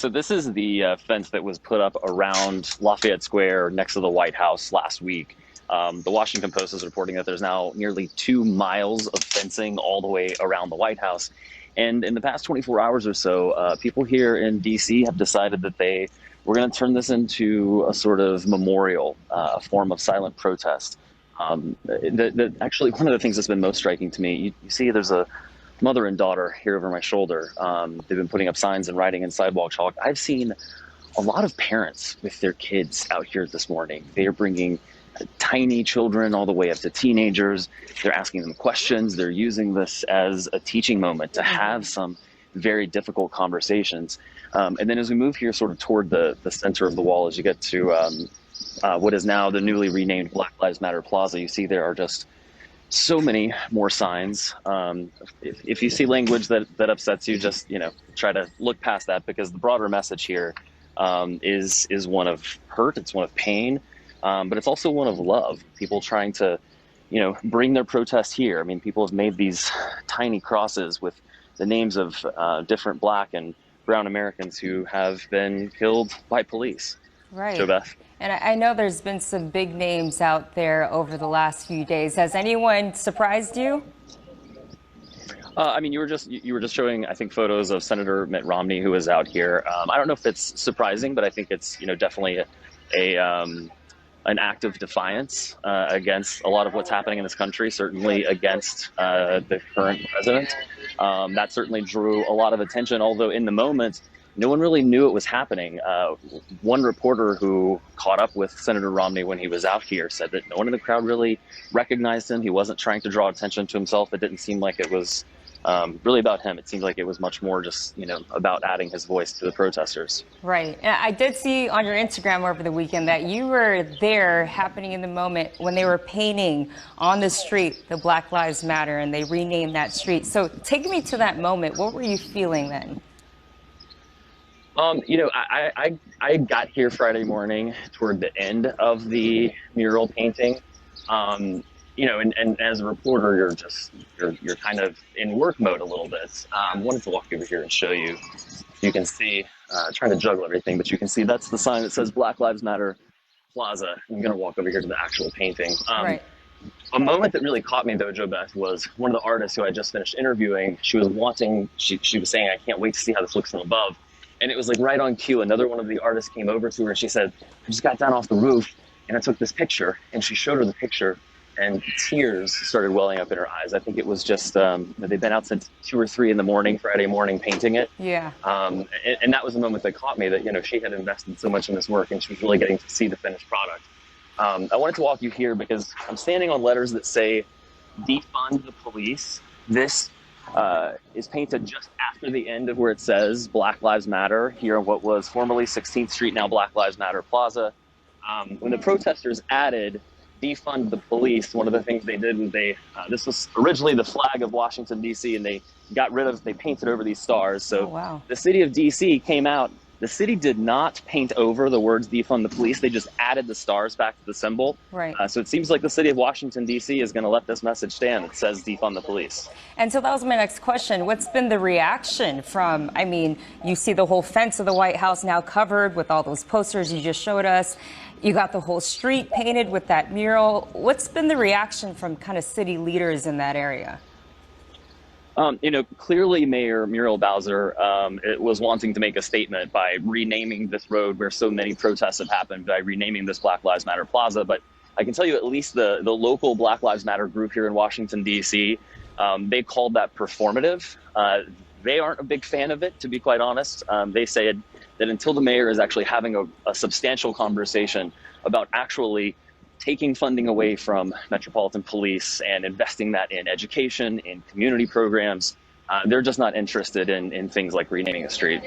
So this is the fence that was put up around Lafayette Square next to the White House last week. The Washington Post is reporting that there's now nearly 2 miles of fencing all the way around the White House. And in the past 24 hours or so, people here in D.C. have decided that we're going to turn this into a sort of memorial, a form of silent protest. Actually, one of the things that's been most striking to me, you see there's a mother and daughter here over my shoulder. They've been putting up signs and writing in sidewalk chalk. I've seen a lot of parents with their kids out here this morning. They are bringing tiny children all the way up to teenagers. They're asking them questions. They're using this as a teaching moment to have some very difficult conversations. And then as we move here sort of toward the center of the wall, as you get to what is now the newly renamed Black Lives Matter Plaza, you see there are just so many more signs. If you see language that upsets you, just try to look past that, because the broader message here is one of hurt. It's one of pain, but it's also one of love. People trying to bring their protest here. I mean, people have made these tiny crosses with the names of different Black and brown Americans who have been killed by police. Right. Jo Beth. And I know there's been some big names out there over the last few days. Has anyone surprised you? I mean, you were just showing, I think, photos of Senator Mitt Romney, who is out here. I don't know if it's surprising, but I think it's definitely an act of defiance against a lot of what's happening in this country. Certainly against the current president. That certainly drew a lot of attention. Although in the moment, no one really knew it was happening. One reporter who caught up with Senator Romney when he was out here said that no one in the crowd really recognized him. He wasn't trying to draw attention to himself. It didn't seem like it was really about him. It seemed like it was much more just, about adding his voice to the protesters. Right. And I did see on your Instagram over the weekend that you were there, happening in the moment when they were painting on the street the Black Lives Matter, and they renamed that street. So take me to that moment. What were you feeling then? I got here Friday morning toward the end of the mural painting. And as a reporter, you're kind of in work mode a little bit. I wanted to walk over here and show you. You can see, trying to juggle everything, but you can see that's the sign that says Black Lives Matter Plaza. I'm going to walk over here to the actual painting. Right. A moment that really caught me, though, Jo Beth, was one of the artists who I just finished interviewing. She was saying, I can't wait to see how this looks from above. And it was like right on cue. Another one of the artists came over to her and she said, I just got down off the roof and I took this picture. And she showed her the picture and tears started welling up in her eyes. I think it was just, they've been out since 2 or 3 in the morning, Friday morning, painting it. Yeah. And that was the moment that caught me, that, she had invested so much in this work and she was really getting to see the finished product. I wanted to walk you here because I'm standing on letters that say, defund the police. This is painted just after the end of where it says Black Lives Matter here on what was formerly 16th Street, now Black Lives Matter Plaza. When the protesters added defund the police, one of the things they did was this was originally the flag of Washington, D.C., and they painted over these stars. So wow. The city of D.C. came out. The city did not paint over the words defund the police. They just added the stars back to the symbol. Right. So it seems like the city of Washington, D.C. is going to let this message stand. It says defund the police. And so that was my next question. What's been the reaction from, you see the whole fence of the White House now covered with all those posters you just showed us. You got the whole street painted with that mural. What's been the reaction from kind of city leaders in that area? Clearly Mayor Muriel Bowser was wanting to make a statement by renaming this road where so many protests have happened, by renaming this Black Lives Matter Plaza. But I can tell you at least the local Black Lives Matter group here in Washington, D.C., they called that performative. They aren't a big fan of it, to be quite honest. They say that until the mayor is actually having a substantial conversation about actually taking funding away from Metropolitan Police and investing that in education, in community programs, they're just not interested in things like renaming a street.